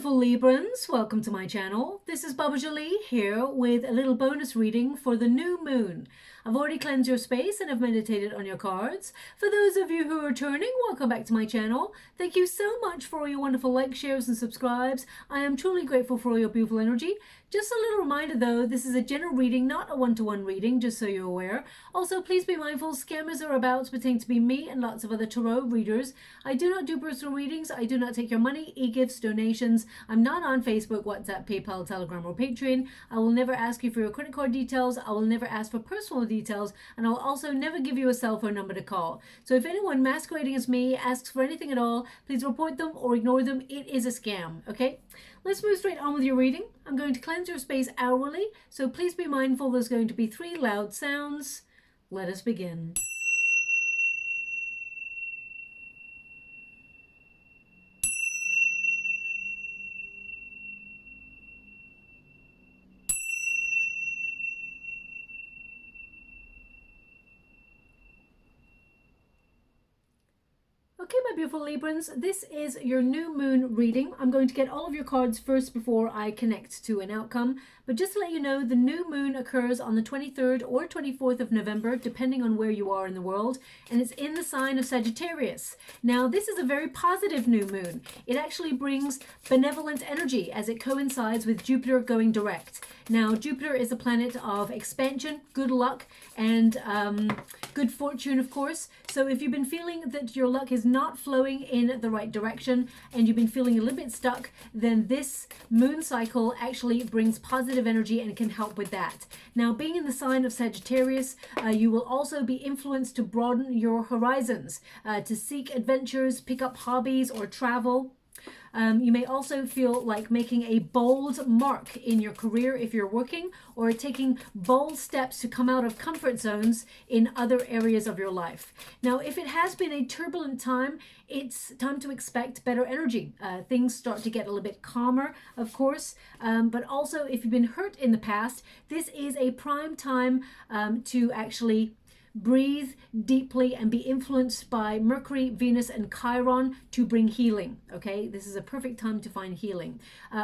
beautiful Librans, welcome to my channel. This is Baba Jolie here with a little bonus reading for the new moon. I've already cleansed your space and have meditated on your cards. For those of you who are returning, welcome back to my channel. Thank you so much for all your wonderful likes, shares and subscribes. I am truly grateful for all your beautiful energy. Just a little reminder though, this is a general reading, not a one-to-one reading, just so you're aware. Also, please be mindful, scammers are about pretending to be me and lots of other tarot readers. I do not do personal readings. I do not take your money, e-gifts, donations. I'm not on Facebook, WhatsApp, PayPal, Telegram or Patreon. I will never ask you for your credit card details. I will never ask for personal details, and I'll also never give you a cell phone number to call. So if anyone masquerading as me asks for anything at all, please report them or ignore them. It is a scam, okay? Let's move straight on with your reading. I'm going to cleanse your space hourly, so please be mindful there's going to be 3 loud sounds. Let us begin. Okay, my beautiful Librans, this is your new moon reading. I'm going to get all of your cards first before I connect to an outcome. But just to let you know, the new moon occurs on the 23rd or 24th of November, depending on where you are in the world. And it's in the sign of Sagittarius. Now, this is a very positive new moon. It actually brings benevolent energy as it coincides with Jupiter going direct. Now, Jupiter is a planet of expansion, good luck, and good fortune, of course. So if you've been feeling that your luck is not flowing in the right direction and you've been feeling a little bit stuck, then this moon cycle actually brings positive energy and can help with that. Now, being in the sign of Sagittarius, you will also be influenced to broaden your horizons, to seek adventures, pick up hobbies or travel. You may also feel like making a bold mark in your career if you're working, or taking bold steps to come out of comfort zones in other areas of your life. Now, if it has been a turbulent time, it's time to expect better energy. Things start to get a little bit calmer, of course, but also if you've been hurt in the past, this is a prime time to actually breathe deeply and be influenced by Mercury, Venus, and Chiron to bring healing. Okay, this is a perfect time to find healing.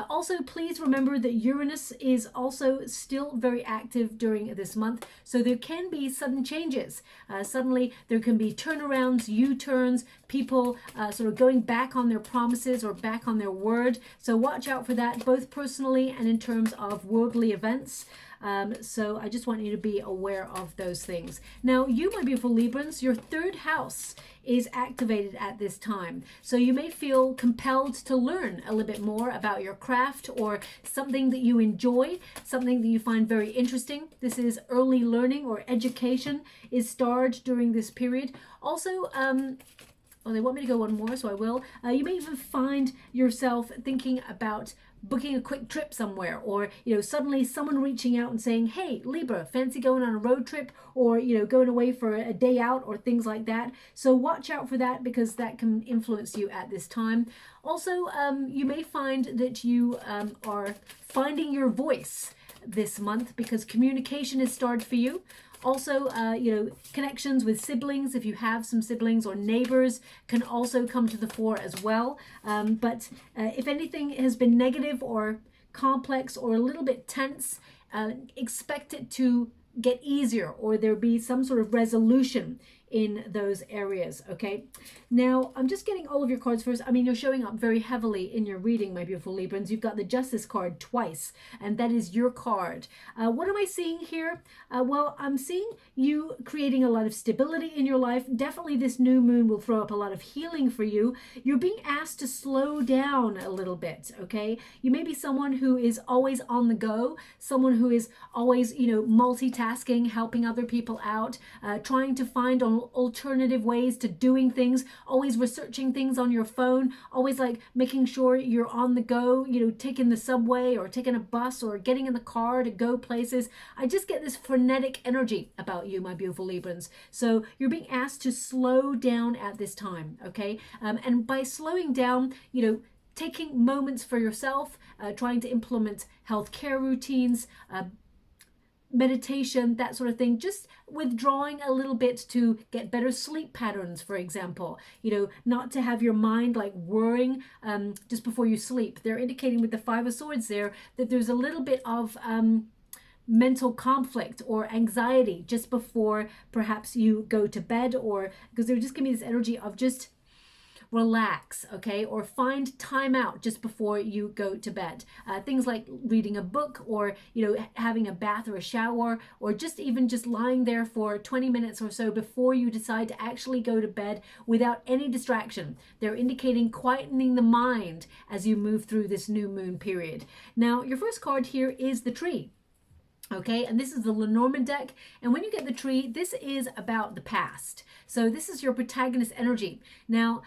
Also, please remember that Uranus is also still very active during this month, so there can be sudden changes. Suddenly, there can be turnarounds, U-turns, people sort of going back on their promises or back on their word. So watch out for that, both personally and in terms of worldly events. So I just want you to be aware of those things. Now, you, my beautiful Librans, your 3rd house is activated at this time. So you may feel compelled to learn a little bit more about your craft or something that you enjoy, something that you find very interesting. This is early learning or education is starred during this period. Also, well, they want me to go one more, so I will. You may even find yourself thinking about booking a quick trip somewhere, or suddenly someone reaching out and saying, hey Libra, fancy going on a road trip, or going away for a day out or things like that. So watch out for that, because that can influence you at this time. Also, you may find that you are finding your voice this month, because communication is started for you. Also, connections with siblings, if you have some siblings, or neighbors, can also come to the fore as well. But if anything has been negative or complex or a little bit tense, expect it to get easier, or there be some sort of resolution in those areas. Okay, now I'm just getting all of your cards first. I mean, you're showing up very heavily in your reading, my beautiful Librans. You've got the Justice card twice, and that is your card. What am I seeing here? Well, I'm seeing you creating a lot of stability in your life. Definitely this new moon will throw up a lot of healing for you. You're being asked to slow down a little bit, okay? You may be someone who is always on the go, someone who is always, multitasking, helping other people out, trying to find alternative ways to doing things, always researching things on your phone, always like making sure you're on the go, taking the subway or taking a bus or getting in the car to go places. I just get this frenetic energy about you, my beautiful Librans. So you're being asked to slow down at this time, okay? And by slowing down, taking moments for yourself, trying to implement healthcare routines, meditation, that sort of thing, just withdrawing a little bit to get better sleep patterns, for example, not to have your mind like whirring just before you sleep. They're indicating with the Five of Swords there that there's a little bit of mental conflict or anxiety just before perhaps you go to bed, or because they're just giving me this energy of just relax, okay, or find time out just before you go to bed. Things like reading a book, or having a bath or a shower, or just even just lying there for 20 minutes or so before you decide to actually go to bed without any distraction. They're indicating quietening the mind as you move through this new moon period. Now, your first card here is the Tree. Okay, and this is the Lenormand deck. And when you get the Tree, this is about the past. So this is your protagonist energy. Now,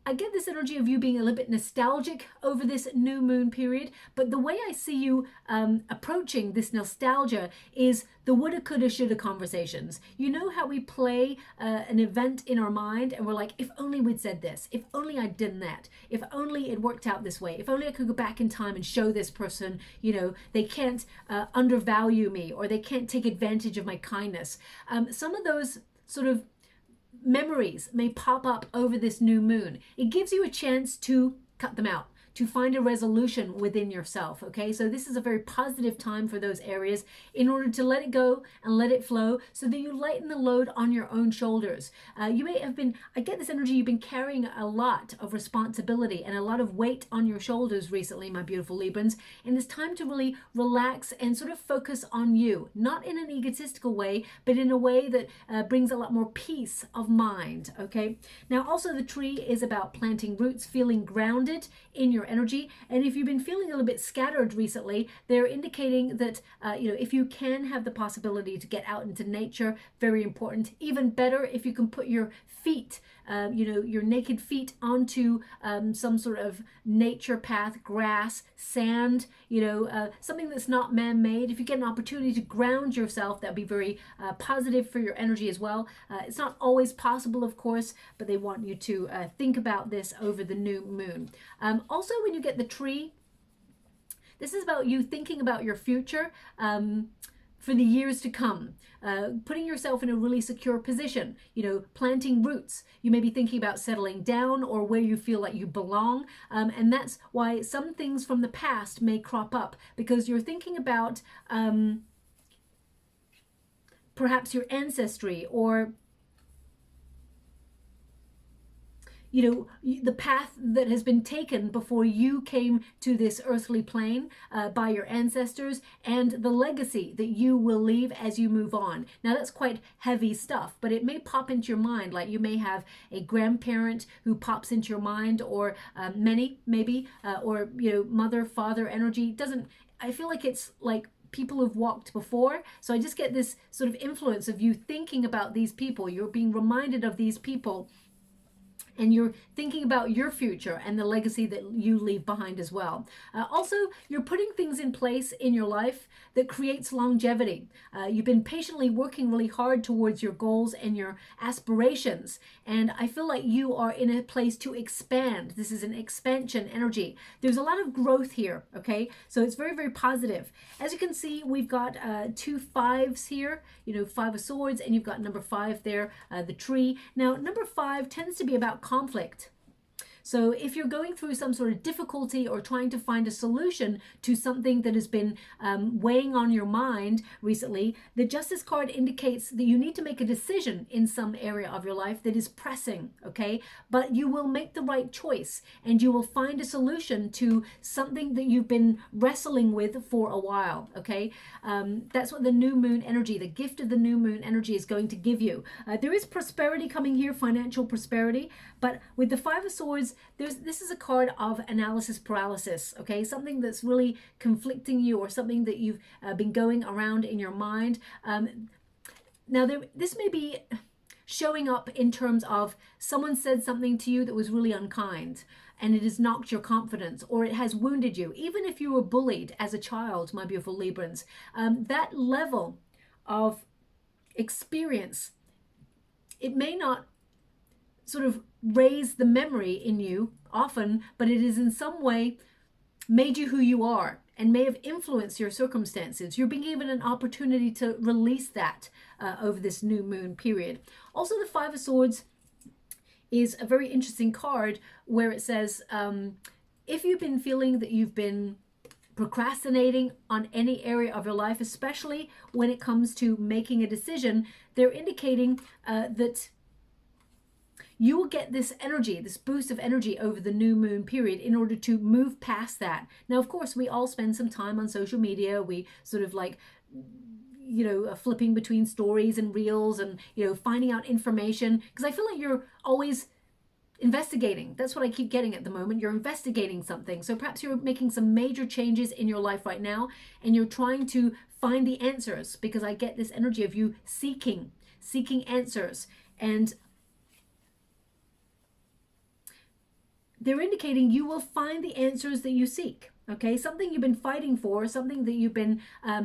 I get this energy of you being a little bit nostalgic over this new moon period, but the way I see you approaching this nostalgia is the woulda, coulda, shoulda conversations. You know how we play an event in our mind and we're like, if only we'd said this, if only I'd done that, if only it worked out this way, if only I could go back in time and show this person, they can't undervalue me, or they can't take advantage of my kindness. Some of those sort of memories may pop up over this new moon. It gives you a chance to cut them out, to find a resolution within yourself, okay? So this is a very positive time for those areas in order to let it go and let it flow so that you lighten the load on your own shoulders. You may have been, I get this energy, you've been carrying a lot of responsibility and a lot of weight on your shoulders recently, my beautiful Librans, and it's time to really relax and sort of focus on you, not in an egotistical way, but in a way that brings a lot more peace of mind, okay? Now, also the Tree is about planting roots, feeling grounded in your energy. And if you've been feeling a little bit scattered recently, they're indicating that if you can have the possibility to get out into nature, very important. Even better if you can put your feet, your naked feet onto some sort of nature path, grass, sand, something that's not man-made. If you get an opportunity to ground yourself, that'd be very positive for your energy as well. It's not always possible, of course, but they want you to think about this over the new moon. Also, when you get the Tree, this is about you thinking about your future for the years to come, putting yourself in a really secure position, planting roots. You may be thinking about settling down or where you feel like you belong. And that's why some things from the past may crop up, because you're thinking about perhaps your ancestry, or the path that has been taken before you came to this earthly plane by your ancestors, and the legacy that you will leave as you move on. Now, that's quite heavy stuff, but it may pop into your mind. Like, you may have a grandparent who pops into your mind, or many, maybe, or, mother, father energy. I feel like it's like people who've walked before. So I just get this sort of influence of you thinking about these people. You're being reminded of these people, and you're thinking about your future and the legacy that you leave behind as well. Also, you're putting things in place in your life that creates longevity. You've been patiently working really hard towards your goals and your aspirations, and I feel like you are in a place to expand. This is an expansion energy. There's a lot of growth here, okay? So it's very, very positive. As you can see, we've got 2 5s here, Five of Swords, and you've got number 5 there, the Tree. Now, number 5 tends to be about conflict. So if you're going through some sort of difficulty or trying to find a solution to something that has been weighing on your mind recently, the Justice card indicates that you need to make a decision in some area of your life that is pressing, okay? But you will make the right choice, and you will find a solution to something that you've been wrestling with for a while, okay? That's what the new moon energy, the gift of the new moon energy, is going to give you. There is prosperity coming here, financial prosperity, but with the Five of Swords, this is a card of analysis paralysis, okay? Something that's really conflicting you, or something that you've been going around in your mind. Now, this may be showing up in terms of someone said something to you that was really unkind, and it has knocked your confidence, or it has wounded you. Even if you were bullied as a child, my beautiful Librans, that level of experience, it may not sort of raise the memory in you often, but it is in some way made you who you are. and may have influenced your circumstances. You're being given an opportunity to release that over this new moon period. Also, the Five of Swords is a very interesting card where it says, if you've been feeling that you've been procrastinating on any area of your life, especially when it comes to making a decision, they're indicating that you will get this energy, this boost of energy over the new moon period in order to move past that. Now, of course, we all spend some time on social media. We sort of like, you know, flipping between stories and reels and, you know, finding out information, because I feel like you're always investigating. That's what I keep getting at the moment. You're investigating something. So perhaps you're making some major changes in your life right now, and you're trying to find the answers, because I get this energy of you seeking answers. And they're indicating you will find the answers that you seek. Okay, something you've been fighting for, something that you've been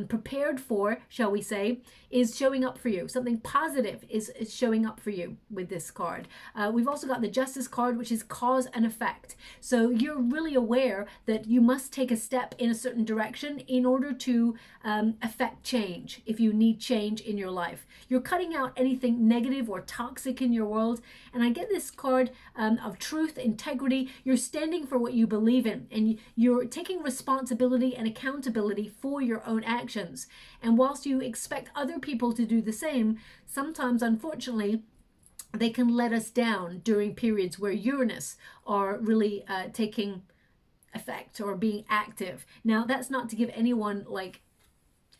prepared for, shall we say, is showing up for you. Something positive is showing up for you with this card. We've also got the Justice card, which is cause and effect. So you're really aware that you must take a step in a certain direction in order to affect change, if you need change in your life. You're cutting out anything negative or toxic in your world. And I get this card of truth, integrity. You're standing for what you believe in, and you're taking responsibility and accountability for your own actions. And whilst you expect other people to do the same, sometimes, unfortunately, they can let us down during periods where Uranus are really taking effect or being active. Now, that's not to give anyone like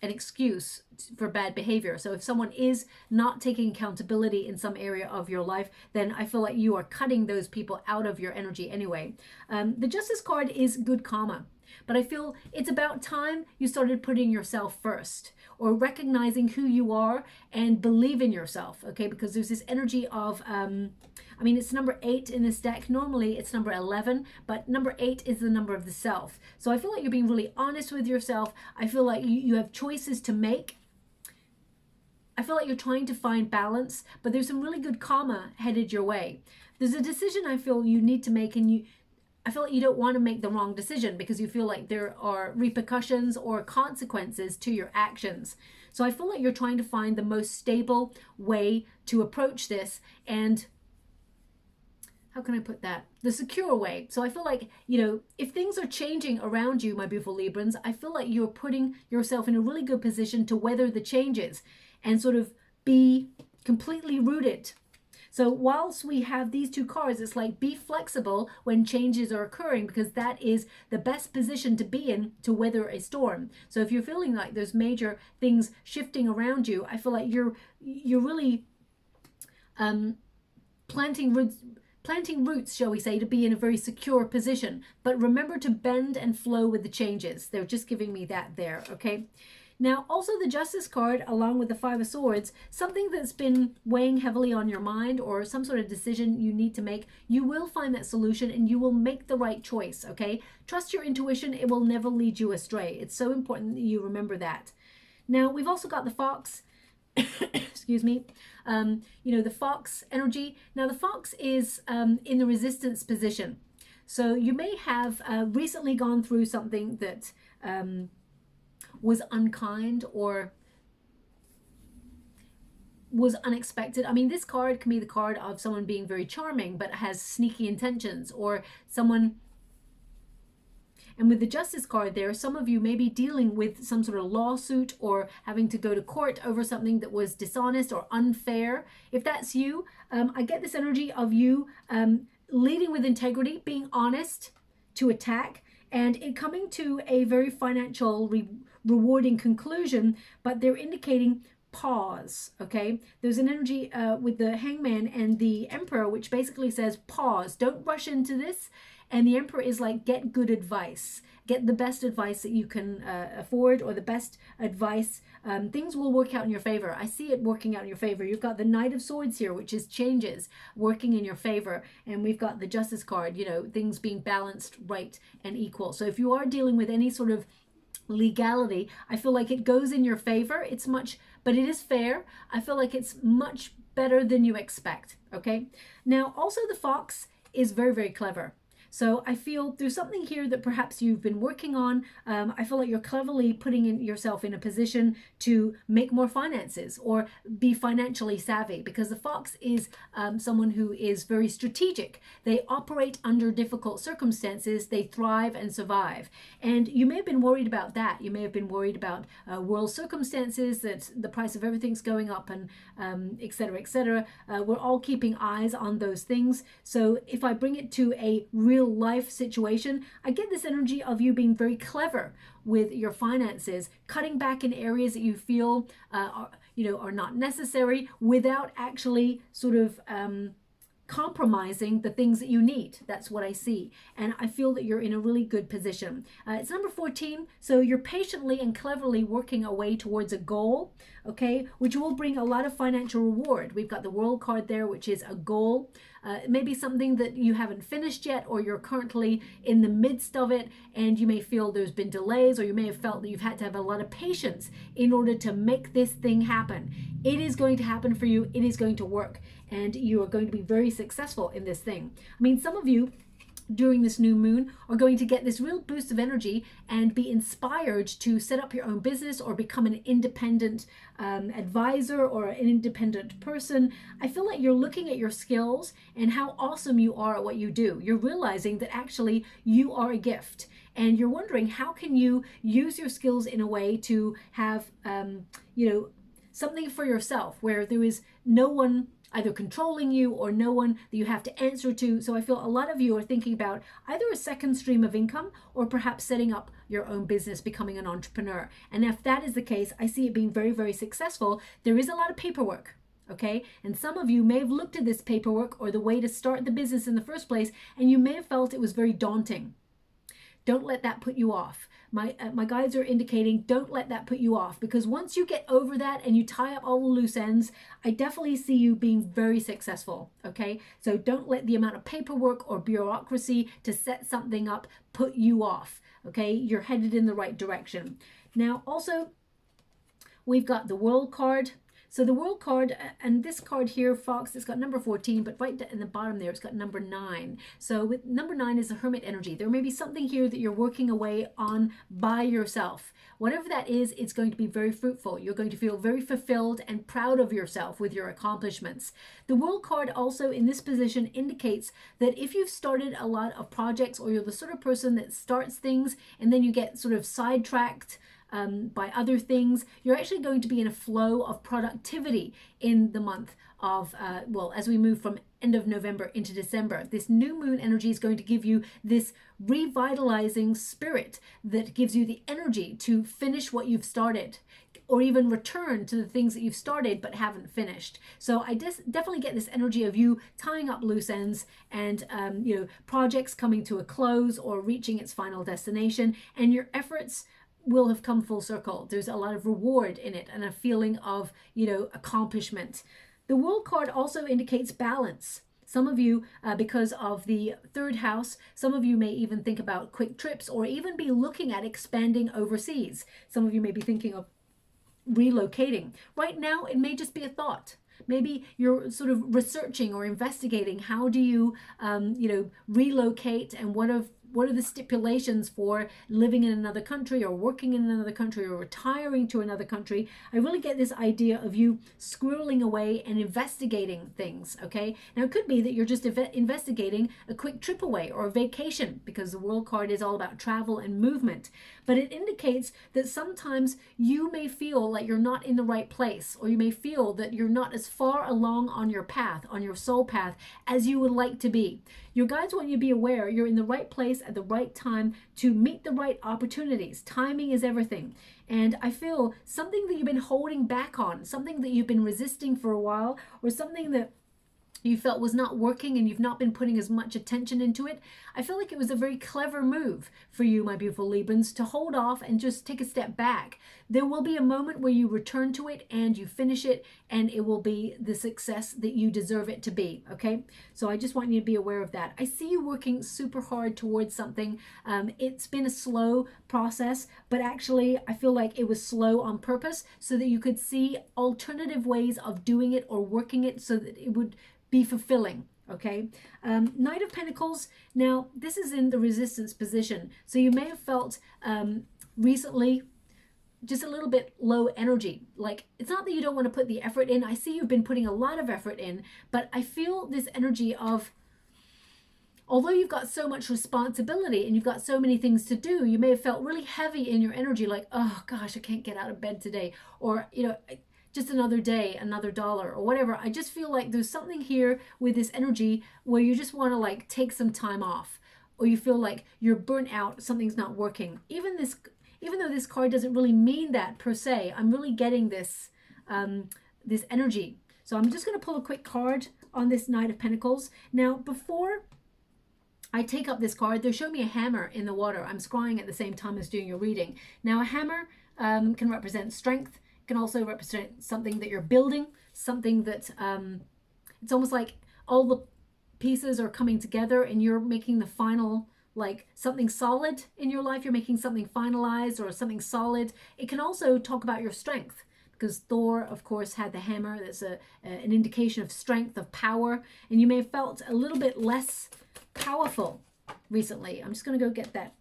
an excuse for bad behavior. So if someone is not taking accountability in some area of your life, then I feel like you are cutting those people out of your energy anyway. The Justice card is good karma, but I feel it's about time you started putting yourself first, or recognizing who you are and believe in yourself, okay? Because there's this energy of, I mean, it's number 8 in this deck. Normally it's number 11, but number 8 is the number of the self. So I feel like you're being really honest with yourself. I feel like you have choices to make. I feel like you're trying to find balance, but there's some really good karma headed your way. There's a decision I feel you need to make, and I feel like you don't want to make the wrong decision because you feel like there are repercussions or consequences to your actions. So I feel like you're trying to find the most stable way to approach this, and how can I put that? The secure way. So I feel like, you know, if things are changing around you, my beautiful Librans, I feel like you're putting yourself in a really good position to weather the changes and sort of be completely rooted. So whilst we have these two cards, it's like be flexible when changes are occurring, because that is the best position to be in to weather a storm. So if you're feeling like there's major things shifting around you, I feel like you're really planting roots, shall we say, to be in a very secure position. But remember to bend and flow with the changes. They're just giving me that there, okay? Now, also the Justice card, along with the Five of Swords, something that's been weighing heavily on your mind, or some sort of decision you need to make, you will find that solution and you will make the right choice, okay? Trust your intuition. It will never lead you astray. It's so important that you remember that. Now, we've also got the Fox. Excuse me. You know, the Fox energy. Now, the Fox is in the resistance position. So you may have recently gone through something that was unkind or was unexpected. I mean, this card can be the card of someone being very charming but has sneaky intentions, or someone. And with the Justice card there, some of you may be dealing with some sort of lawsuit or having to go to court over something that was dishonest or unfair. If that's you, I get this energy of you leading with integrity, being honest to attack, and it coming to a very financial rewarding conclusion, but they're indicating pause, okay? There's an energy with the Hangman and the Emperor, which basically says pause, don't rush into this. And the Emperor is like, get good advice, get the best advice that you can afford, or the best advice. Things will work out in your favor. I see it working out in your favor. You've got the Knight of Swords here, which is changes working in your favor. And we've got the Justice card, you know, things being balanced, right, and equal. So if you are dealing with any sort of legality, I feel like it goes in your favor. It's much, but it is fair. I feel like it's much better than you expect, okay? Now, also the Fox is very, very clever. So I feel there's something here that perhaps you've been working on. I feel like you're cleverly putting yourself in a position to make more finances or be financially savvy, because the fox is someone who is very strategic. They operate under difficult circumstances. They thrive and survive. And you may have been worried about that. You may have been worried about world circumstances, that the price of everything's going up, and et cetera, et cetera. We're all keeping eyes on those things. So if I bring it to a real life situation, I get this energy of you being very clever with your finances, cutting back in areas that you feel are not necessary, without actually sort of compromising the things that you need. That's what I see. And I feel that you're in a really good position. It's number 14. So you're patiently and cleverly working away towards a goal, okay, which will bring a lot of financial reward. We've got the World card there, which is a goal. Maybe something that you haven't finished yet, or you're currently in the midst of it, and you may feel there's been delays, or you may have felt that you've had to have a lot of patience in order to make this thing happen. It is going to happen for you. It is going to work, and you are going to be very successful in this thing. I mean, some of you during this new moon are going to get this real boost of energy and be inspired to set up your own business or become an independent advisor or an independent person. I feel like you're looking at your skills and how awesome you are at what you do. You're realizing that actually you are a gift, and you're wondering, how can you use your skills in a way to have something for yourself where there is no one either controlling you or no one that you have to answer to. So I feel a lot of you are thinking about either a second stream of income or perhaps setting up your own business, becoming an entrepreneur. And if that is the case, I see it being very, very successful. There is a lot of paperwork, okay? And some of you may have looked at this paperwork or the way to start the business in the first place, and you may have felt it was very daunting. Don't let that put you off. My guides are indicating don't let that put you off, because once you get over that and you tie up all the loose ends, I definitely see you being very successful, okay? So don't let the amount of paperwork or bureaucracy to set something up put you off, okay? You're headed in the right direction. Now, also, we've got the World card. So the World card, and this card here, Fox, it's got number 14, but right in the bottom there, it's got number 9. So with number 9 is the Hermit energy. There may be something here that you're working away on by yourself. Whatever that is, it's going to be very fruitful. You're going to feel very fulfilled and proud of yourself with your accomplishments. The World card also in this position indicates that if you've started a lot of projects, or you're the sort of person that starts things and then you get sort of sidetracked by other things, you're actually going to be in a flow of productivity in the month of, as we move from end of November into December. This new moon energy is going to give you this revitalizing spirit that gives you the energy to finish what you've started, or even return to the things that you've started but haven't finished. So I definitely get this energy of you tying up loose ends and projects coming to a close or reaching its final destination, and your efforts will have come full circle. There's a lot of reward in it and a feeling of, accomplishment. The World card also indicates balance. Some of you, because of the 3rd house, some of you may even think about quick trips or even be looking at expanding overseas. Some of you may be thinking of relocating. Right now, it may just be a thought. Maybe you're sort of researching or investigating how do you, relocate, and what are the stipulations for living in another country or working in another country or retiring to another country. I really get this idea of you squirreling away and investigating things, okay? Now, it could be that you're just investigating a quick trip away or a vacation, because the World card is all about travel and movement. But it indicates that sometimes you may feel like you're not in the right place, or you may feel that you're not as far along on your path, on your soul path, as you would like to be. Your guides want you to be aware you're in the right place at the right time to meet the right opportunities. Timing is everything. And I feel something that you've been holding back on, something that you've been resisting for a while, or something that you felt was not working and you've not been putting as much attention into it. I feel like it was a very clever move for you, my beautiful Librans, to hold off and just take a step back. There will be a moment where you return to it and you finish it, and it will be the success that you deserve it to be, okay? So I just want you to be aware of that. I see you working super hard towards something. It's been a slow process, but actually I feel like it was slow on purpose so that you could see alternative ways of doing it or working it so that it would be fulfilling, Okay, Knight of Pentacles. Now, this is in the resistance position. So you may have felt recently just a little bit low energy. Like, it's not that you don't want to put the effort in. I see you've been putting a lot of effort in, but I feel this energy of, although you've got so much responsibility and you've got so many things to do, you may have felt really heavy in your energy, like, oh gosh, I can't get out of bed today, or, you know, just another day, another dollar, or whatever. I just feel like there's something here with this energy where you just want to like take some time off, or you feel like you're burnt out, something's not working. Even though this card doesn't really mean that per se, I'm really getting this this energy. So I'm just going to pull a quick card on this Knight of Pentacles. Now, before I take up this card, they're showing me a hammer in the water. I'm scrying at the same time as doing your reading. Now, a hammer can represent strength, can also represent something that you're building, something that it's almost like all the pieces are coming together and you're making the final, like something solid in your life. You're making something finalized or something solid. It can also talk about your strength, because Thor, of course, had the hammer. That's an indication of strength, of power. And you may have felt a little bit less powerful recently. I'm just going to go get that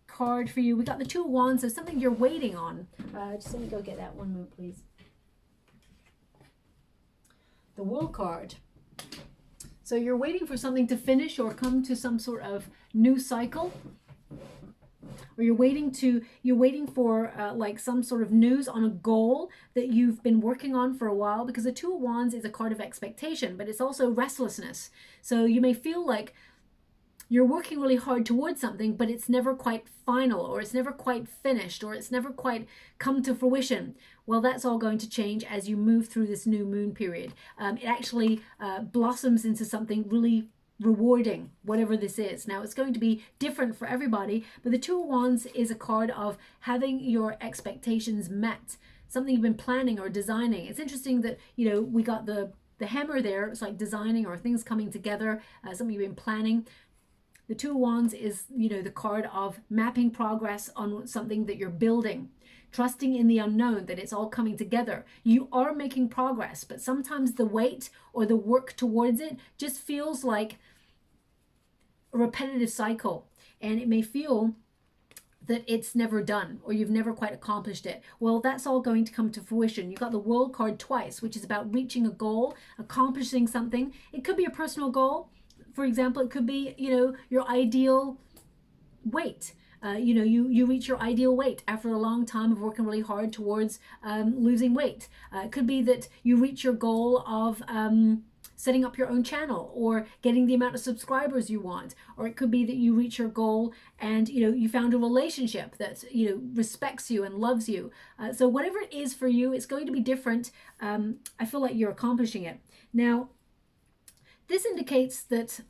card for you. We got the Two of Wands, so something you're waiting on. Just let me go get that one moment, please. The World card. So you're waiting for something to finish or come to some sort of new cycle, or you're waiting for like some sort of news on a goal that you've been working on for a while, because the Two of Wands is a card of expectation, but it's also restlessness. So you may feel like you're working really hard towards something, but it's never quite final, or it's never quite finished, or it's never quite come to fruition. Well, that's all going to change as you move through this new moon period. It actually blossoms into something really rewarding, whatever this is. Now, it's going to be different for everybody, but the Two of Wands is a card of having your expectations met, something you've been planning or designing. It's interesting that, you know, we got the hammer there. It's like designing or things coming together, something you've been planning. The Two of Wands is, you know, the card of mapping progress on something that you're building, trusting in the unknown, that it's all coming together. You are making progress, but sometimes the wait or the work towards it just feels like a repetitive cycle, and it may feel that it's never done, or you've never quite accomplished it. Well, that's all going to come to fruition. You got the World card twice, which is about reaching a goal, accomplishing something. It could be a personal goal. For example, it could be, you know, your ideal weight. You know, you reach your ideal weight after a long time of working really hard towards losing weight. It could be that you reach your goal of setting up your own channel, or getting the amount of subscribers you want. Or it could be that you reach your goal and, you know, you found a relationship that, you know, respects you and loves you. So whatever it is for you, it's going to be different. I feel like you're accomplishing it. Now, this indicates that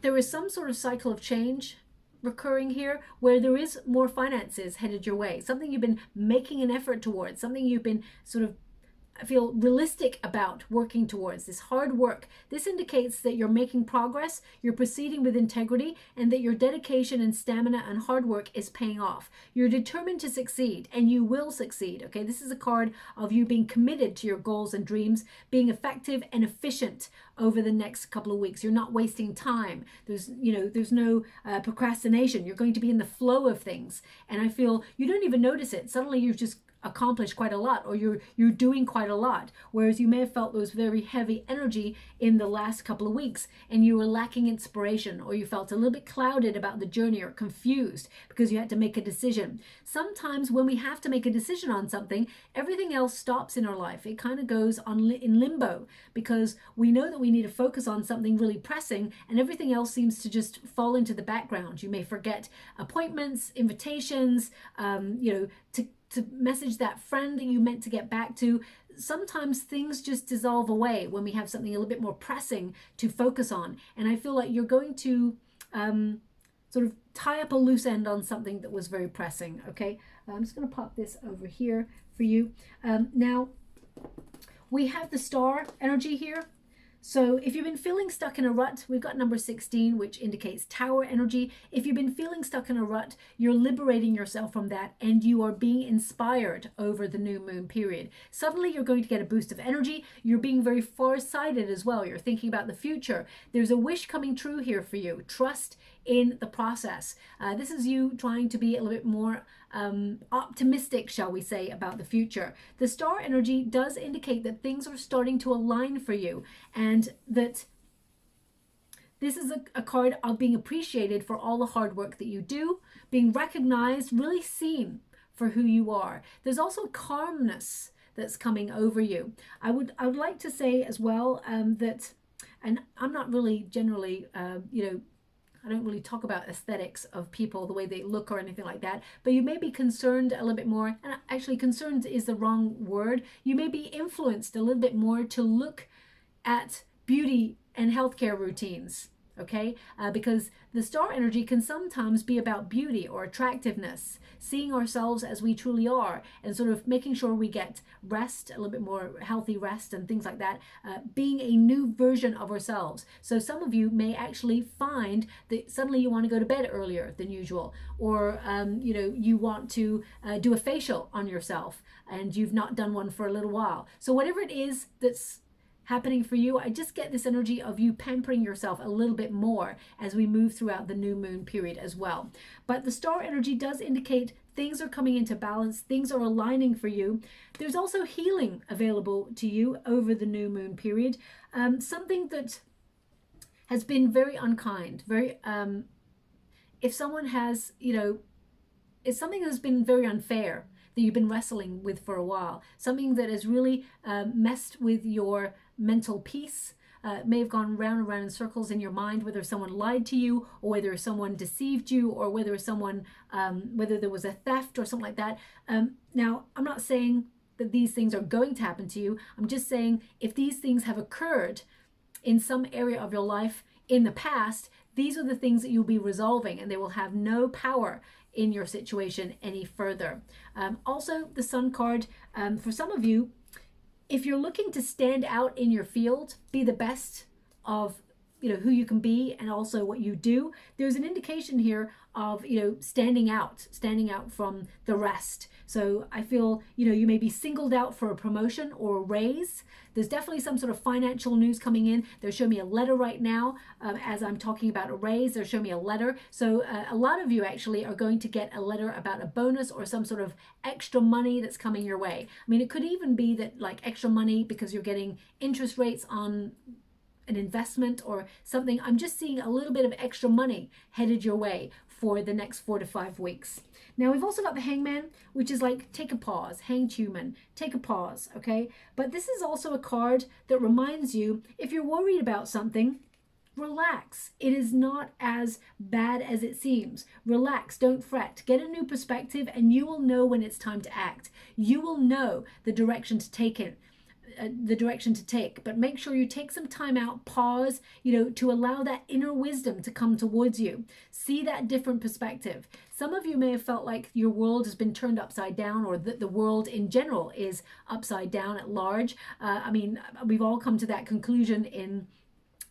there is some sort of cycle of change recurring here, where there is more finances headed your way, something you've been making an effort towards, something you've been sort of, I feel, realistic about working towards, this hard work. This indicates that you're making progress, you're proceeding with integrity, and that your dedication and stamina and hard work is paying off. You're determined to succeed, and you will succeed. Okay, this is a card of you being committed to your goals and dreams, being effective and efficient over the next couple of weeks. You're not wasting time. There's no procrastination. You're going to be in the flow of things, and I feel you don't even notice it. Suddenly you've just accomplished quite a lot, or you're doing quite a lot, whereas you may have felt those very heavy energy in the last couple of weeks, and you were lacking inspiration, or you felt a little bit clouded about the journey, or confused because you had to make a decision. Sometimes when we have to make a decision on something, everything else stops in our life. It kind of goes on in limbo, because we know that we need to focus on something really pressing, and everything else seems to just fall into the background. You may forget appointments, invitations, to message that friend that you meant to get back to. Sometimes things just dissolve away when we have something a little bit more pressing to focus on. And I feel like you're going to sort of tie up a loose end on something that was very pressing. Okay, I'm just going to pop this over here for you. Now, we have the star energy here. So if you've been feeling stuck in a rut, we've got number 16, which indicates Tower energy. If you've been feeling stuck in a rut, you're liberating yourself from that and you are being inspired over the new moon period. Suddenly you're going to get a boost of energy. You're being very far-sighted as well. You're thinking about the future. There's a wish coming true here for you. Trust in the process. This is you trying to be a little bit more optimistic, shall we say, about the future. The star energy does indicate that things are starting to align for you, and that this is a card of being appreciated for all the hard work that you do, being recognized, really seen for who you are. There's also calmness that's coming over you. I would like to say as well that, and I'm not really generally, I don't really talk about aesthetics of people, the way they look or anything like that, but you may be concerned a little bit more, and actually concerned is the wrong word. You may be influenced a little bit more to look at beauty and healthcare routines, okay? Because the star energy can sometimes be about beauty or attractiveness, seeing ourselves as we truly are, and sort of making sure we get rest, a little bit more healthy rest and things like that, being a new version of ourselves. So some of you may actually find that suddenly you want to go to bed earlier than usual, or you want to do a facial on yourself and you've not done one for a little while. So whatever it is that's happening for you, I just get this energy of you pampering yourself a little bit more as we move throughout the new moon period as well. But the star energy does indicate things are coming into balance, things are aligning for you. There's also healing available to you over the new moon period. Something that has been very unkind, very if someone has, it's something that's been very unfair that you've been wrestling with for a while, something that has really messed with your mental peace, may have gone round and round in circles in your mind, whether someone lied to you or whether someone deceived you or whether someone, whether there was a theft or something like that. Now, I'm not saying that these things are going to happen to you. I'm just saying if these things have occurred in some area of your life in the past, these are the things that you'll be resolving, and they will have no power in your situation any further. Also, the Sun card, for some of you, if you're looking to stand out in your field, be the best of who you can be and also what you do, there's an indication here of standing out from the rest. So I feel you may be singled out for a promotion or a raise. There's definitely some sort of financial news coming in. They're showing me a letter right now as I'm talking about a raise. They're showing me a letter. So a lot of you actually are going to get a letter about a bonus or some sort of extra money that's coming your way. I mean, it could even be that like extra money because you're getting interest rates on an investment or something. I'm just seeing a little bit of extra money headed your way for the next 4 to 5 weeks. Now we've also got the Hangman, which is like take a pause, hanged human, take a pause, okay? But this is also a card that reminds you, if you're worried about something, relax. It is not as bad as it seems. Relax, don't fret, get a new perspective, and you will know when it's time to act. You will know the direction to take it. But make sure you take some time out, pause, to allow that inner wisdom to come towards you. See that different perspective. Some of you may have felt like your world has been turned upside down, or that the world in general is upside down at large. I mean, we've all come to that conclusion in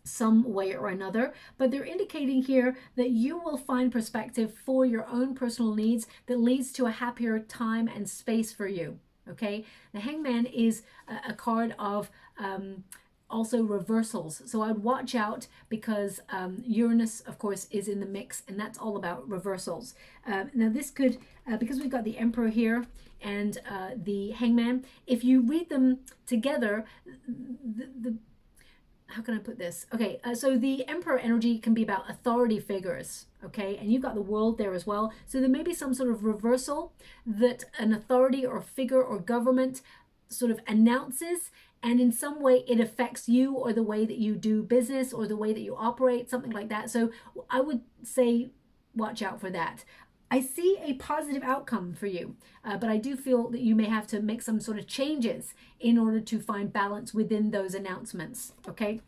some way or another, but they're indicating here that you will find perspective for your own personal needs that leads to a happier time and space for you. Okay, the Hangman is a card of also reversals, so I'd watch out because Uranus, of course, is in the mix, and that's all about reversals. Now this could, because we've got the Emperor here and the Hangman, if you read them together, how can I put this? Okay, so the Emperor energy can be about authority figures, okay? And you've got the World there as well. So there may be some sort of reversal that an authority or figure or government sort of announces, and in some way it affects you or the way that you do business or the way that you operate, something like that. So I would say watch out for that. I see a positive outcome for you, but I do feel that you may have to make some sort of changes in order to find balance within those announcements, okay?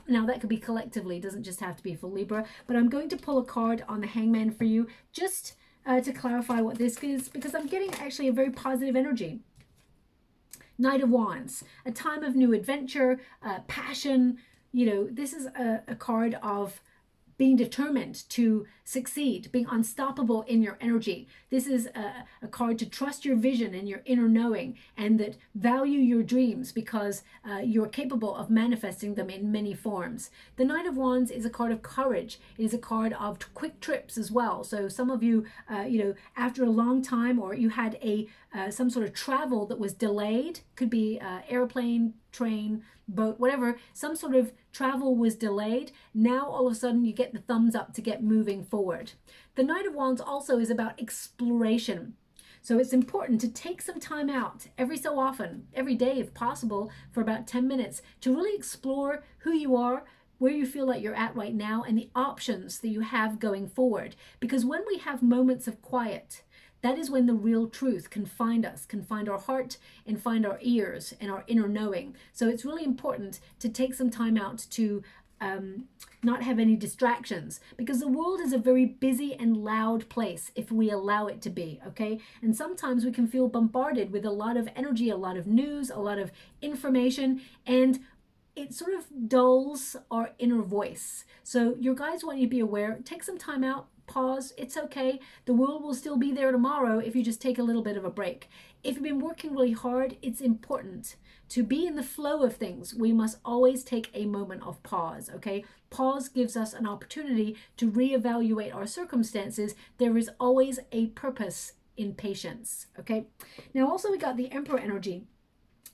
Now that could be collectively, it doesn't just have to be for Libra, but I'm going to pull a card on the Hangman for you just to clarify what this is, because I'm getting actually a very positive energy. Knight of Wands, a time of new adventure, passion, you know, this is a card of being determined to succeed, being unstoppable in your energy. This is a card to trust your vision and your inner knowing, and that value your dreams because you're capable of manifesting them in many forms. The Knight of Wands is a card of courage. It is a card of quick trips as well. So some of you, you know, after a long time, or you had some sort of travel that was delayed, could be airplane, train, boat, whatever, some sort of travel was delayed. Now all of a sudden you get the thumbs up to get moving forward. The Knight of Wands also is about exploration. So it's important to take some time out every so often, every day if possible, for about 10 minutes to really explore who you are, where you feel like you're at right now, and the options that you have going forward. Because when we have moments of quiet, that is when the real truth can find us, can find our heart and find our ears and our inner knowing. So it's really important to take some time out to not have any distractions, because the world is a very busy and loud place if we allow it to be, okay? And sometimes we can feel bombarded with a lot of energy, a lot of news, a lot of information, and it sort of dulls our inner voice. So your guides want you to be aware, take some time out, pause, it's okay. The world will still be there tomorrow if you just take a little bit of a break. If you've been working really hard, it's important to be in the flow of things. We must always take a moment of pause, okay? Pause gives us an opportunity to reevaluate our circumstances. There is always a purpose in patience, okay? Now also we got the Emperor energy.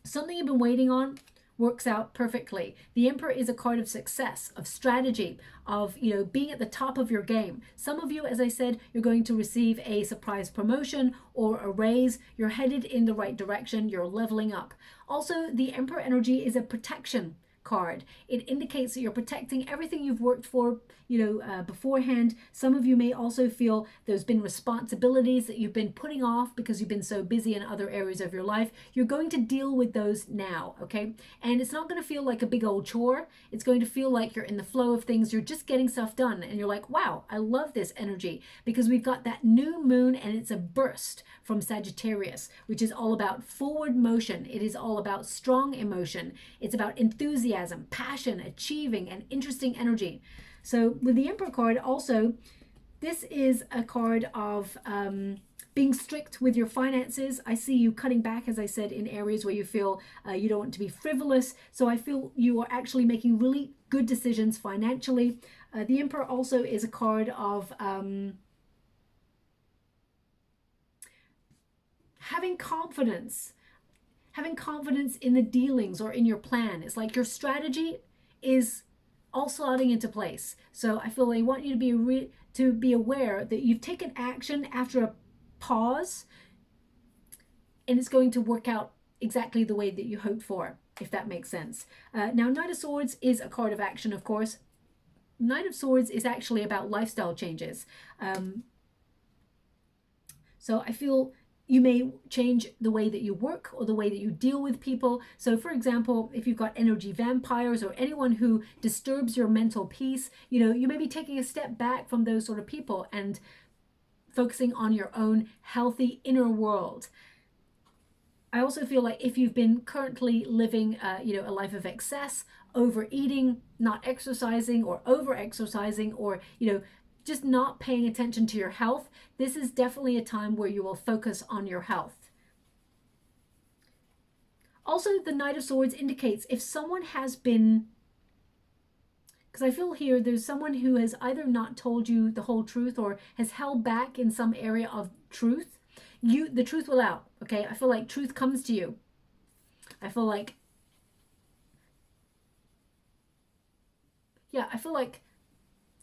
Something you've been waiting on works out perfectly. The Emperor is a card of success, of strategy, of, you know, being at the top of your game. Some of you, as I said, you're going to receive a surprise promotion or a raise. You're headed in the right direction. You're leveling up. Also, the Emperor energy is a protection card. It indicates that you're protecting everything you've worked for, beforehand. Some of you may also feel there's been responsibilities that you've been putting off because you've been so busy in other areas of your life. You're going to deal with those now, okay? And it's not going to feel like a big old chore. It's going to feel like you're in the flow of things. You're just getting stuff done. And you're like, wow, I love this energy, because we've got that new moon and it's a burst from Sagittarius, which is all about forward motion. It is all about strong emotion. It's about enthusiasm, passion, achieving, and interesting energy. So with the Emperor card also, this is a card of being strict with your finances. I see you cutting back, as I said, in areas where you feel you don't want to be frivolous. So I feel you are actually making really good decisions financially. The Emperor also is a card of having confidence in the dealings or in your plan. It's like your strategy is all slotting into place. So I feel they want you to be aware that you've taken action after a pause, and it's going to work out exactly the way that you hoped for, if that makes sense. Now, Knight of Swords is a card of action, of course. Knight of Swords is actually about lifestyle changes. So I feel you may change the way that you work or the way that you deal with people. So for example, if you've got energy vampires or anyone who disturbs your mental peace, you may be taking a step back from those sort of people and focusing on your own healthy inner world. I also feel like if you've been currently living, a life of excess, overeating, not exercising, or over-exercising, or, just not paying attention to your health, this is definitely a time where you will focus on your health. Also, the Knight of Swords indicates if someone has been, because I feel here there's someone who has either not told you the whole truth or has held back in some area of truth, the truth will out, okay? I feel like truth comes to you. I feel like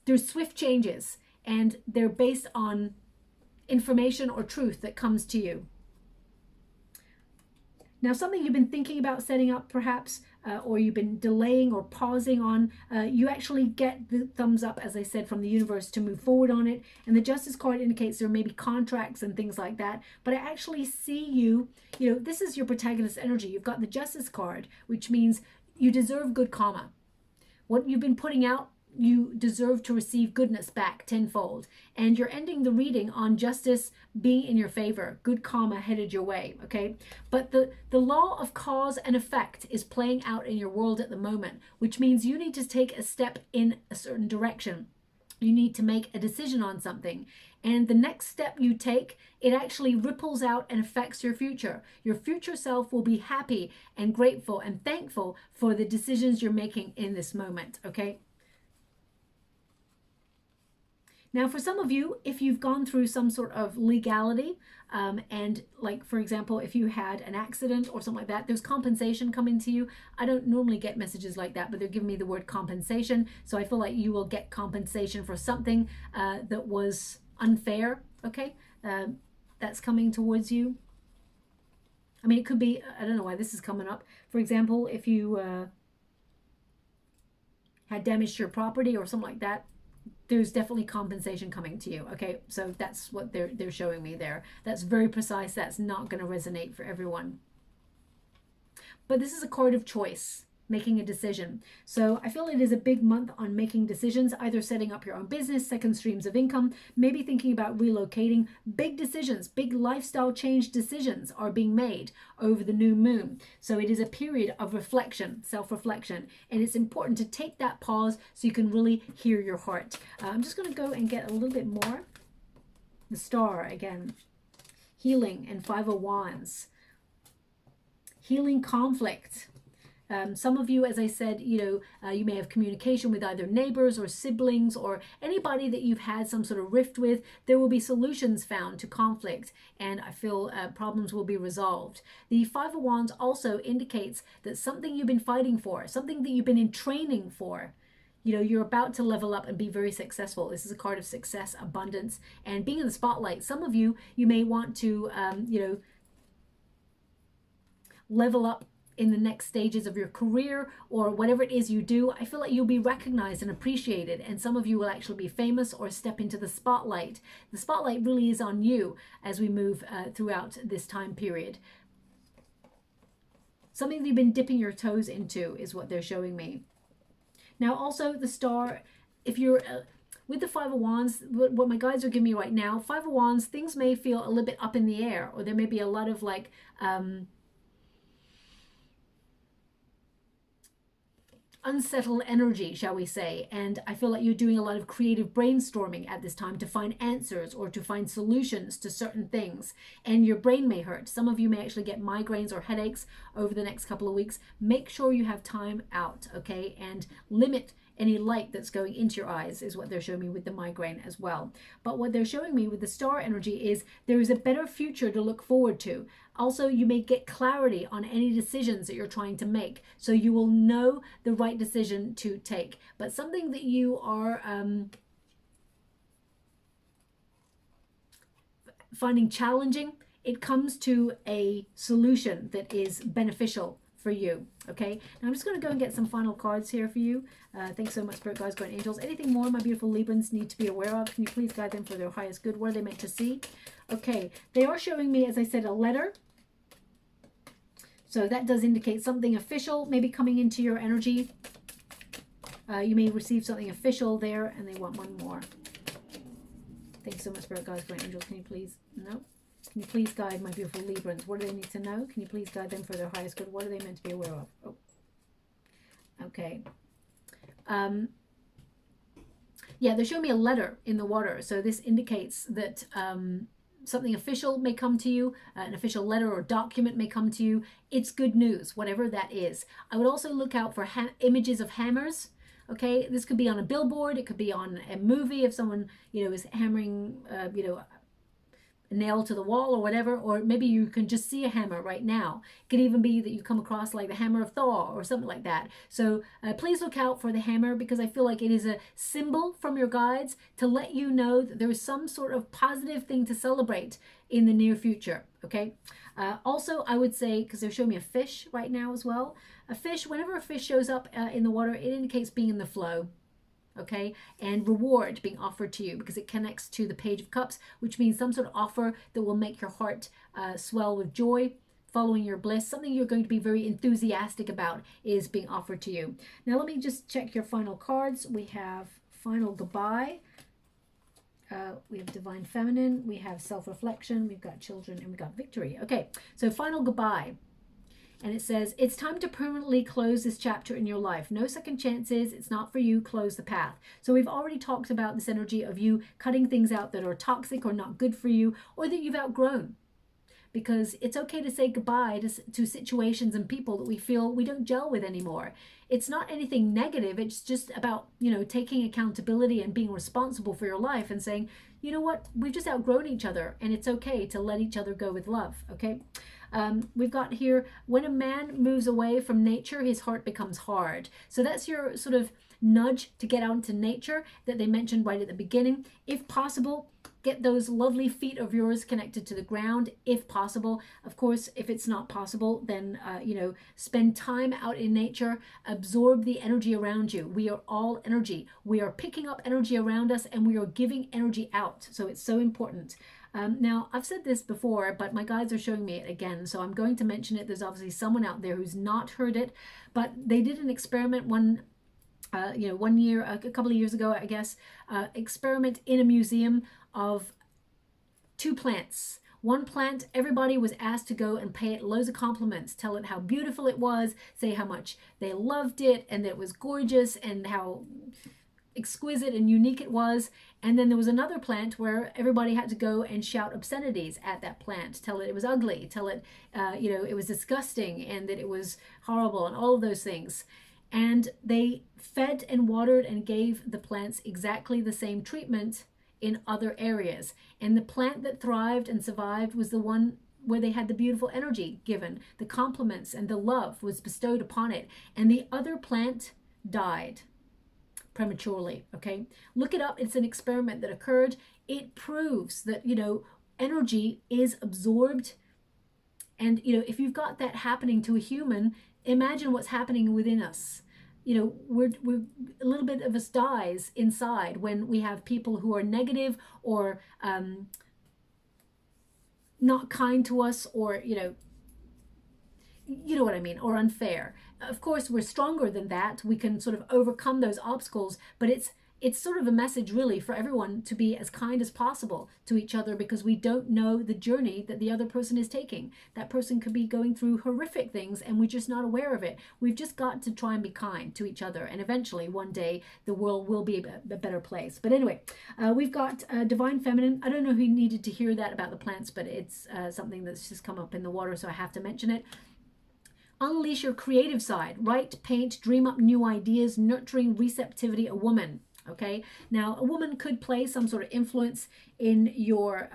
there's swift changes, and they're based on information or truth that comes to you. Now, something you've been thinking about setting up perhaps, or you've been delaying or pausing on, you actually get the thumbs up, as I said, from the universe to move forward on it. And the Justice card indicates there may be contracts and things like that. But I actually see you, this is your protagonist energy. You've got the Justice card, which means you deserve good karma. What you've been putting out, you deserve to receive goodness back tenfold. And you're ending the reading on justice being in your favor, good karma headed your way, okay? But the law of cause and effect is playing out in your world at the moment, which means you need to take a step in a certain direction. You need to make a decision on something. And the next step you take, it actually ripples out and affects your future. Your future self will be happy and grateful and thankful for the decisions you're making in this moment, okay? Now, for some of you, if you've gone through some sort of legality, and like, for example, if you had an accident or something like that, there's compensation coming to you. I don't normally get messages like that, but they're giving me the word compensation. So I feel like you will get compensation for something that was unfair, okay? That's coming towards you. I mean, it could be, I don't know why this is coming up. For example, if you had damaged your property or something like that, there's definitely compensation coming to you, okay? So that's what they're showing me there. That's very precise. That's not going to resonate for everyone. But this is a card of choice, making a decision. So I feel it is a big month on making decisions, either setting up your own business, second streams of income, maybe thinking about relocating. Big decisions, big lifestyle change decisions are being made over the new moon. So it is a period of reflection, self-reflection, and it's important to take that pause so you can really hear your heart. I'm just going to go and get a little bit more. The Star again, healing and Five of Wands, healing conflict. Some of you, as I said, you may have communication with either neighbors or siblings or anybody that you've had some sort of rift with. There will be solutions found to conflict, and I feel problems will be resolved. The Five of Wands also indicates that something you've been fighting for, something that you've been in training for, you're about to level up and be very successful. This is a card of success, abundance, and being in the spotlight. Some of you may want to, level up in the next stages of your career or whatever it is you do. I feel like you'll be recognized and appreciated, and some of you will actually be famous or step into the spotlight. The spotlight really is on you as we move throughout this time period. Something that you've been dipping your toes into is what they're showing me. Now also the Star, if you're with the Five of Wands, what my guides are giving me right now, Five of Wands, things may feel a little bit up in the air, or there may be a lot of like unsettled energy, shall we say, and I feel like you're doing a lot of creative brainstorming at this time to find answers or to find solutions to certain things, and your brain may hurt. Some of you may actually get migraines or headaches over the next couple of weeks. Make sure you have time out, okay, and limit any light that's going into your eyes is what they're showing me with the migraine as well. But what they're showing me with the Star energy is there is a better future to look forward to. Also, you may get clarity on any decisions that you're trying to make, so you will know the right decision to take. But something that you are finding challenging, it comes to a solution that is beneficial for you, okay? Now I'm just going to go and get some final cards here for you. Thanks so much, Spirit Guides, Guardian Angels. Anything more my beautiful Librans need to be aware of? Can you please guide them for their highest good? What are they meant to see? Okay, they are showing me, as I said, a letter. So that does indicate something official maybe coming into your energy. You may receive something official there, and they want one more. Thanks so much, Spirit Guides, Guardian Angels. Can you please? No. Can you please guide my beautiful Librans? What do they need to know? Can you please guide them for their highest good? What are they meant to be aware of? Oh. Okay. Yeah, they're showing me a letter in the water. So this indicates that something official may come to you. An official letter or document may come to you. It's good news, whatever that is. I would also look out for images of hammers. Okay, this could be on a billboard. It could be on a movie if someone, is hammering, a nail to the wall or whatever, or maybe you can just see a hammer right now. It could even be that you come across like the hammer of Thor or something like that. So please look out for the hammer, because I feel like it is a symbol from your guides to let you know that there is some sort of positive thing to celebrate in the near future, okay? Also, I would say, because they're showing me a fish right now as well, a fish, whenever a fish shows up in the water, it indicates being in the flow. Okay, and reward being offered to you, because it connects to the Page of Cups, which means some sort of offer that will make your heart swell with joy. following your bliss, something you're going to be very enthusiastic about is being offered to you. Now, let me just check your final cards. We have final goodbye. We have divine feminine, we have self-reflection, we've got children, and we've got victory. Okay, so final goodbye. And it says, it's time to permanently close this chapter in your life. No second chances. It's not for you. Close the path. So we've already talked about this energy of you cutting things out that are toxic or not good for you, or that you've outgrown. Because it's okay to say goodbye to situations and people that we feel we don't gel with anymore. It's not anything negative. It's just about, you know, taking accountability and being responsible for your life and saying, you know what, we've just outgrown each other, and it's okay to let each other go with love. Okay. We've got here, when a man moves away from nature, his heart becomes hard. So that's your sort of nudge to get out into nature that they mentioned right at the beginning. If possible, get those lovely feet of yours connected to the ground, if possible. Of course, if it's not possible, then, you know, spend time out in nature, absorb the energy around you. We are all energy. We are picking up energy around us, and we are giving energy out. So it's so important. Now, I've said this before, but my guides are showing me it again, so I'm going to mention it. There's obviously someone out there who's not heard it, but they did an experiment one year, a couple of years ago, I guess, experiment in a museum of two plants. One plant, everybody was asked to go and pay it loads of compliments, tell it how beautiful it was, say how much they loved it and that it was gorgeous and how exquisite and unique it was. And then there was another plant where everybody had to go and shout obscenities at that plant, tell it it was ugly, tell it, it was disgusting and that it was horrible and all of those things. And they fed and watered and gave the plants exactly the same treatment in other areas. And the plant that thrived and survived was the one where they had the beautiful energy given, the compliments and the love was bestowed upon it. And the other plant died prematurely. Okay, look it up. It's an experiment that occurred. It proves that, you know, energy is absorbed. And, you know, if you've got that happening to a human, imagine what's happening within us. You know, we're a little bit of us dies inside when we have people who are negative or not kind to us, or, you know what I mean, or unfair. Of course, we're stronger than that. We can sort of overcome those obstacles, but it's sort of a message really for everyone to be as kind as possible to each other, because we don't know the journey that the other person is taking. That person could be going through horrific things and we're just not aware of it. We've just got to try and be kind to each other, and eventually one day the world will be a better place. But anyway, we've got divine feminine. I don't know who needed to hear that about the plants, but it's something that's just come up in the water, so I have to mention it. Unleash your creative side. Write, paint, dream up new ideas, nurturing receptivity, a woman. Okay, now a woman could play some sort of influence in your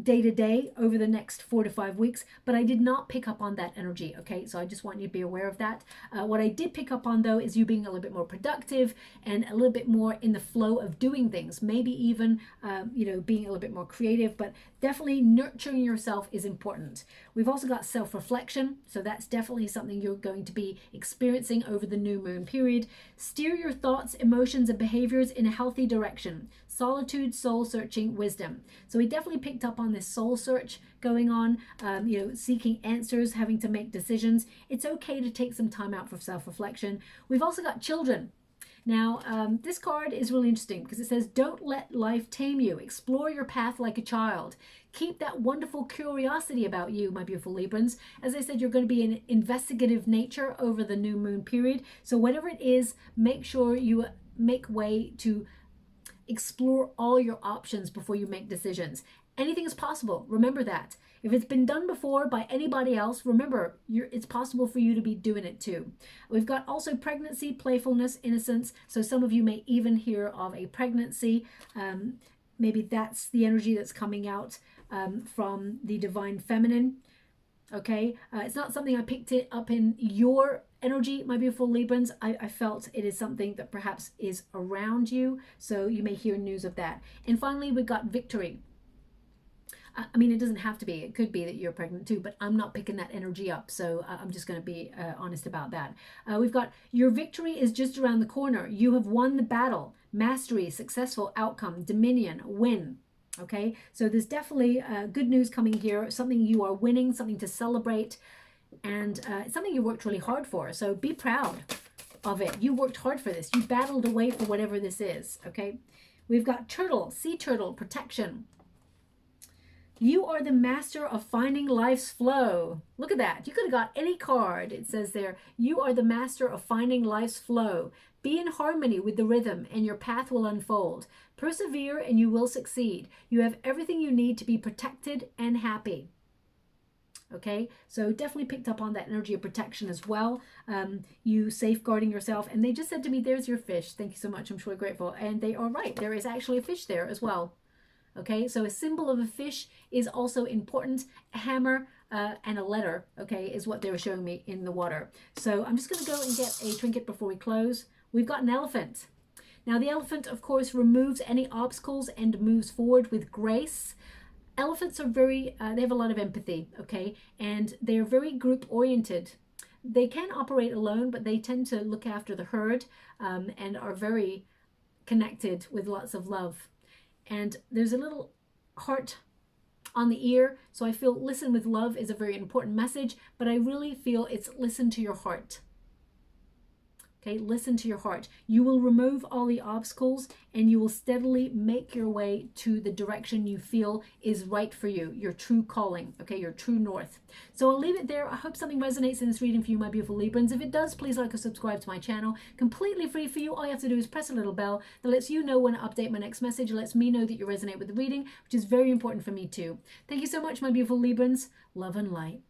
day-to-day over the next 4 to 5 weeks, but I did not pick up on that energy. Okay, so I just want you to be aware of that. What I did pick up on though is you being a little bit more productive and a little bit more in the flow of doing things, maybe even being a little bit more creative, but definitely nurturing yourself is important. We've also got self-reflection, so that's definitely something you're going to be experiencing over the new moon period. Steer your thoughts, emotions, and behaviors in a healthy direction. Solitude, soul searching, wisdom. So we definitely picked up on this soul search going on, seeking answers, having to make decisions. It's okay to take some time out for self-reflection. We've also got children. Now, this card is really interesting because it says, don't let life tame you. Explore your path like a child. Keep that wonderful curiosity about you, my beautiful Librans. As I said, you're going to be in investigative nature over the new moon period. So whatever it is, make sure you make way to explore all your options before you make decisions. Anything is possible. Remember that. If it's been done before by anybody else, remember, it's possible for you to be doing it too. We've got also pregnancy, playfulness, innocence. So some of you may even hear of a pregnancy. Maybe that's the energy that's coming out from the divine feminine. Okay, it's not something I picked it up in your energy, my beautiful Librans. I felt it is something that perhaps is around you, so you may hear news of that. And finally, we've got victory. I mean, it doesn't have to be. It could be that you're pregnant too, but I'm not picking that energy up, so I'm just going to be honest about that. We've got your victory is just around the corner. You have won the battle. Mastery, successful outcome, dominion, win. Okay, so there's definitely good news coming here, something you are winning, something to celebrate, and it's something you worked really hard for. So be proud of it. You worked hard for this. You battled away for whatever this is. Okay, we've got turtle, sea turtle, protection. You are the master of finding life's flow. Look at that. You could have got any card. It says there, you are the master of finding life's flow. Be in harmony with the rhythm and your path will unfold. Persevere and you will succeed. You have everything you need to be protected and happy. Okay, so definitely picked up on that energy of protection as well. You safeguarding yourself. And they just said to me, there's your fish. Thank you so much. I'm sure grateful. And they are right. There is actually a fish there as well. Okay, so a symbol of a fish is also important. A hammer and a letter, okay, is what they were showing me in the water. So I'm just going to go and get a trinket before we close. We've got an elephant. Now the elephant, of course, removes any obstacles and moves forward with grace. Elephants are very, they have a lot of empathy, okay, and they're very group oriented. They can operate alone, but they tend to look after the herd and are very connected with lots of love. And there's a little heart on the ear. So I feel listen with love is a very important message, but I really feel it's listen to your heart. Okay, listen to your heart. You will remove all the obstacles and you will steadily make your way to the direction you feel is right for you, your true calling, okay, your true north. So I'll leave it there. I hope something resonates in this reading for you, my beautiful Librans. If it does, please like or subscribe to my channel. Completely free for you. All you have to do is press a little bell that lets you know when I update my next message. It lets me know that you resonate with the reading, which is very important for me too. Thank you so much, my beautiful Librans. Love and light.